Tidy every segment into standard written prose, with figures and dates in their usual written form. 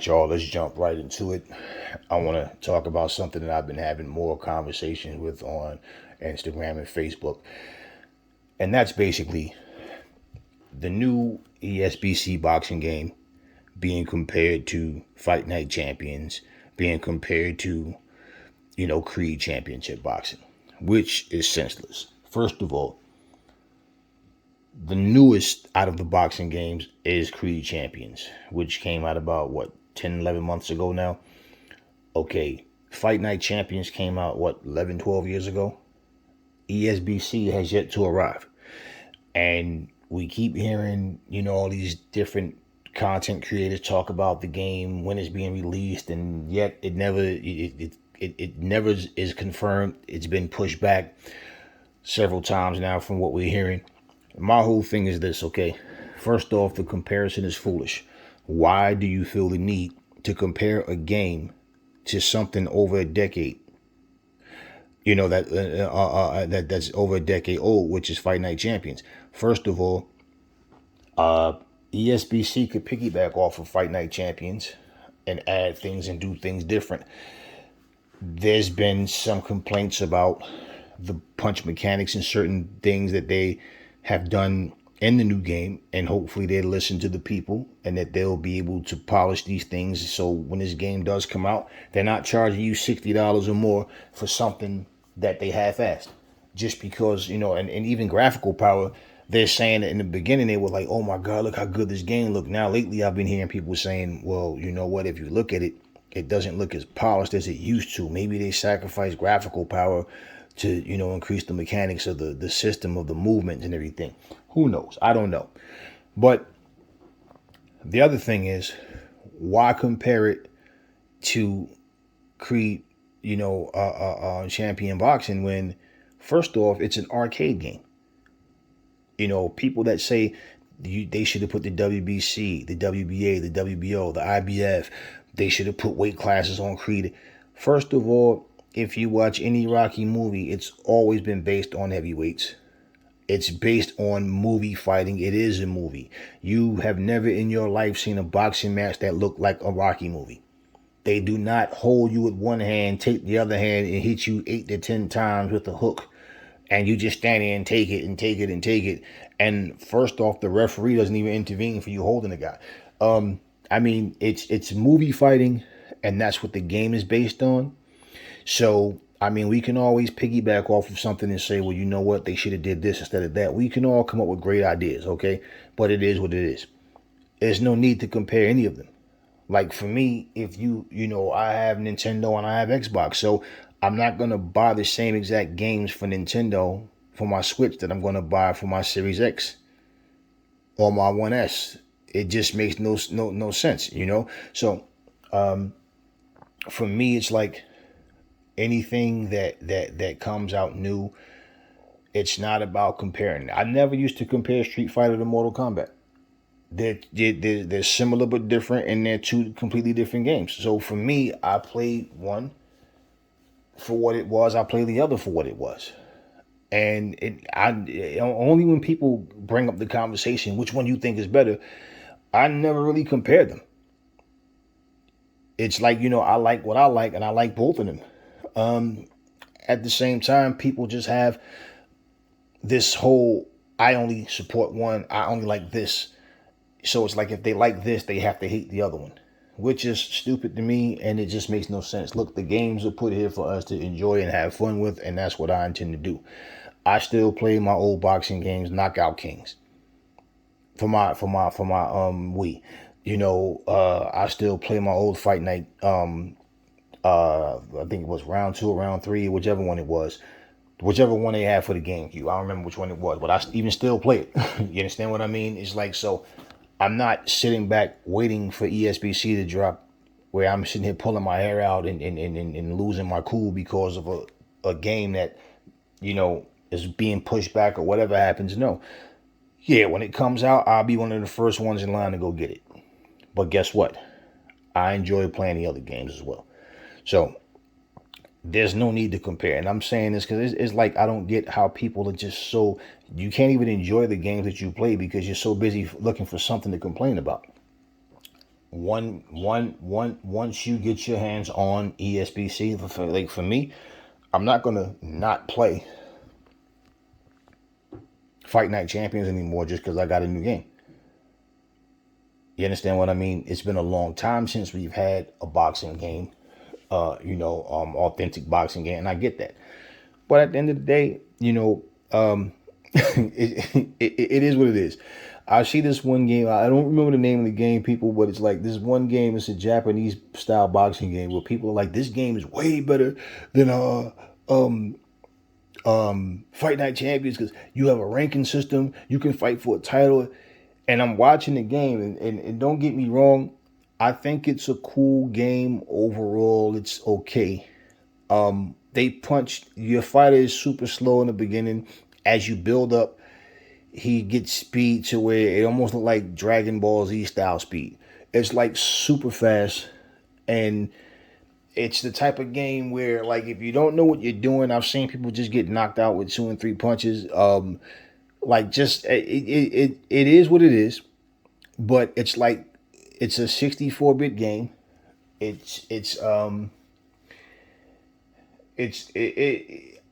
y'all. Let's jump right into it. I want to talk about something that I've been having more conversations with on Instagram and Facebook. And that's basically the new ESBC boxing game being compared to Fight Night Champions, being compared to, Creed Championship boxing, which is senseless. First of all, the newest out of the boxing games is Creed Champions, which came out about, 10, 11 months ago now? Okay, Fight Night Champions came out, 11, 12 years ago? ESBC has yet to arrive. And we keep hearing, all these different content creators talk about the game, when it's being released, and yet it never is confirmed. It's been pushed back several times now from what we're hearing. My whole thing is this, okay? First off, the comparison is foolish. Why do you feel the need to compare a game to something over a decade? That's over a decade old, which is Fight Night Champions. First of all, ESBC could piggyback off of Fight Night Champions and add things and do things different. There's been some complaints about the punch mechanics and certain things that they have done in the new game, and hopefully they'll listen to the people and that they'll be able to polish these things so when this game does come out, they're not charging you $60 or more for something that they half-assed. Just because, and even graphical power, they're saying that in the beginning they were like, oh my God, look how good this game look. Now lately I've been hearing people saying, well, you know what, if you look at it, it doesn't look as polished as it used to. Maybe they sacrifice graphical power to, increase the mechanics of the system of the movements and everything. Who knows? I don't know. But the other thing is, why compare it to Creed, champion boxing when, first off, it's an arcade game. People that say they should have put the WBC, the WBA, the WBO, the IBF, they should have put weight classes on Creed. First of all, if you watch any Rocky movie, it's always been based on heavyweights. It's based on movie fighting. It is a movie. You have never in your life seen a boxing match that looked like a Rocky movie. They do not hold you with one hand, take the other hand, and hit you 8 to 10 times with a hook. And you just stand there and take it and take it and take it. And first off, the referee doesn't even intervene for you holding the guy. It's movie fighting, and that's what the game is based on. So, we can always piggyback off of something and say, well, you know what? They should have did this instead of that. We can all come up with great ideas, okay? But it is what it is. There's no need to compare any of them. Like for me, if I have Nintendo and I have Xbox. So I'm not going to buy the same exact games for Nintendo for my Switch that I'm going to buy for my Series X or my 1S. It just makes no sense, So for me, it's like, anything that comes out new, it's not about comparing. I never used to compare Street Fighter to Mortal Kombat. They're similar but different, and they're two completely different games. So for me, I played one for what it was. I played the other for what it was. And only when people bring up the conversation, which one you think is better, I never really compared them. It's like, I like what I like, and I like both of them. At the same time, people just have this whole, I only support one, I only like this. So it's like if they like this, they have to hate the other one, which is stupid to me, and it just makes no sense. Look, the games are put here for us to enjoy and have fun with, and that's what I intend to do. I still play my old boxing games, Knockout Kings, for my Wii. I still play my old Fight Night, I think it was round 2 or round 3, whichever one it was. Whichever one they had for the GameCube. I don't remember which one it was, but I even still play it. You understand what I mean? It's like, so I'm not sitting back waiting for ESBC to drop where I'm sitting here pulling my hair out and losing my cool because of a game that, is being pushed back or whatever happens. No. Yeah, when it comes out, I'll be one of the first ones in line to go get it. But guess what? I enjoy playing the other games as well. So there's no need to compare. And I'm saying this because it's like I don't get how people are just so, you can't even enjoy the games that you play because you're so busy looking for something to complain about. Once you get your hands on ESBC, like for me, I'm not gonna not play Fight Night Champions anymore just because I got a new game. You understand what I mean? It's been a long time since we've had a boxing game, authentic boxing game, and I get that. But at the end of the day, it is what it is. I see this one game. I don't remember the name of the game, people, but it's like this one game. It's a Japanese style boxing game where people are like, "This game is way better than Fight Night Champions because you have a ranking system. You can fight for a title." And I'm watching the game, and don't get me wrong, I think it's a cool game overall. It's okay. They punch, your fighter is super slow in the beginning. As you build up, he gets speed to where it almost looks like Dragon Ball Z style speed. It's like super fast, and it's the type of game where, like, if you don't know what you're doing, I've seen people just get knocked out with 2 and 3 punches. It is what it is, but it's like it's a 64-bit game. It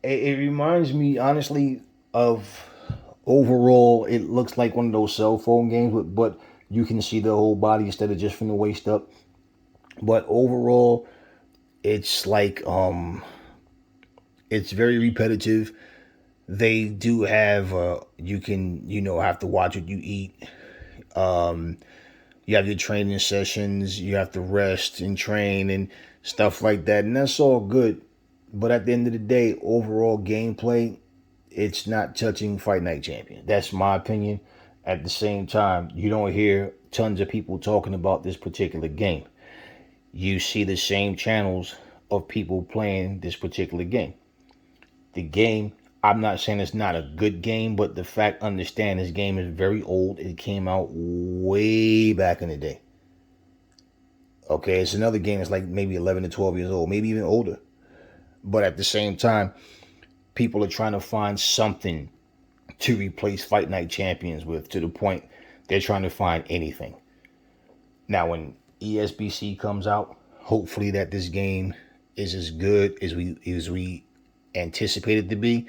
reminds me honestly of overall. It looks like one of those cell phone games, but you can see the whole body instead of just from the waist up. But overall, it's like it's very repetitive. They do have you can have to watch what you eat. You have your training sessions. You have to rest and train and stuff like that, and that's all good. But at the end of the day, overall gameplay, it's not touching Fight Night Champion. That's my opinion. At the same time, you don't hear tons of people talking about this particular game. You see the same channels of people playing this particular game. The game, I'm not saying it's not a good game, but understand this game is very old. It came out way back in the day. Okay, it's another game that's like maybe 11 to 12 years old, maybe even older. But at the same time, people are trying to find something to replace Fight Night Champions with, to the point they're trying to find anything. Now, when ESBC comes out, hopefully that this game is as good as we anticipated to be.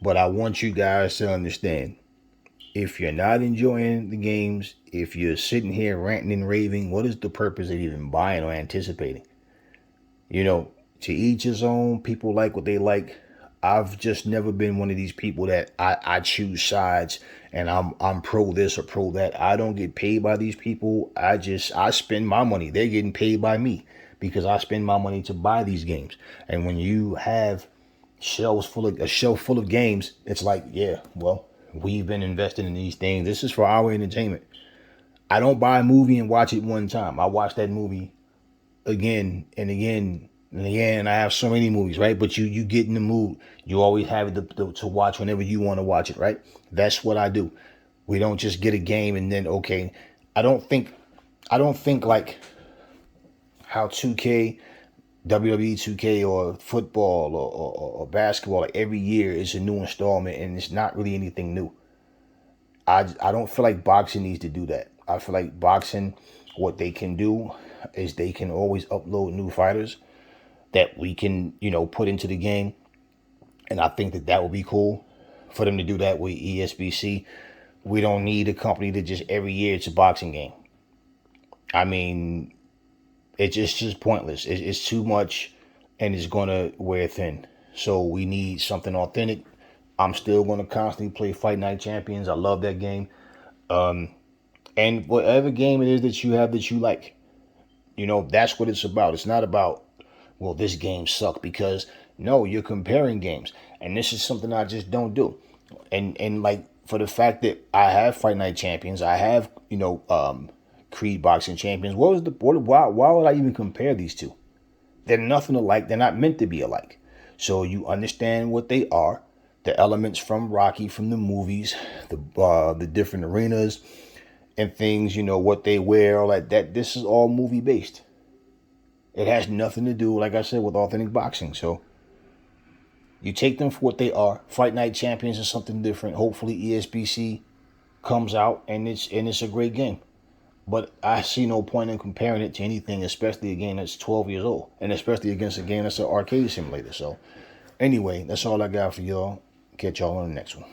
But I want you guys to understand, if you're not enjoying the games, if you're sitting here ranting and raving, what is the purpose of even buying or anticipating? To each his own. People like what they like. I've just never been one of these people that I choose sides and I'm pro this or pro that. I don't get paid by these people. I spend my money. They're getting paid by me because I spend my money to buy these games. And when you have a shelf full of games, it's like, yeah, well, we've been investing in these things. This is for our entertainment. I don't buy a movie and watch it one time. I watch that movie again and again. And again, I have so many movies, right? But you get in the mood. You always have it to watch whenever you want to watch it, right? That's what I do. We don't just get a game and then, okay. I don't think like how 2K, WWE 2K or football or basketball, like every year is a new installment and it's not really anything new. I don't feel like boxing needs to do that. I feel like boxing, what they can do is they can always upload new fighters that we can, put into the game. And I think that would be cool for them to do that with ESBC. We don't need a company that just every year it's a boxing game. I mean, it's just pointless. It's too much and it's going to wear thin. So we need something authentic. I'm still going to constantly play Fight Night Champions. I love that game. And whatever game it is that you have that you like, that's what it's about. It's not about, well, this game sucked, because no, you're comparing games. And this is something I just don't do. And like, for the fact that I have Fight Night Champions, I have, Creed Boxing Champions. Why would I even compare these two? They're nothing alike. They're not meant to be alike. So you understand what they are. The elements from Rocky, from the movies, the different arenas and things, what they wear, all that. This is all movie based. It has nothing to do, like I said, with authentic boxing. So you take them for what they are. Fight Night Champions is something different. Hopefully ESBC comes out and it's a great game. But I see no point in comparing it to anything, especially a game that's 12 years old, and especially against a game that's an arcade simulator. So, anyway, that's all I got for y'all. Catch y'all on the next one.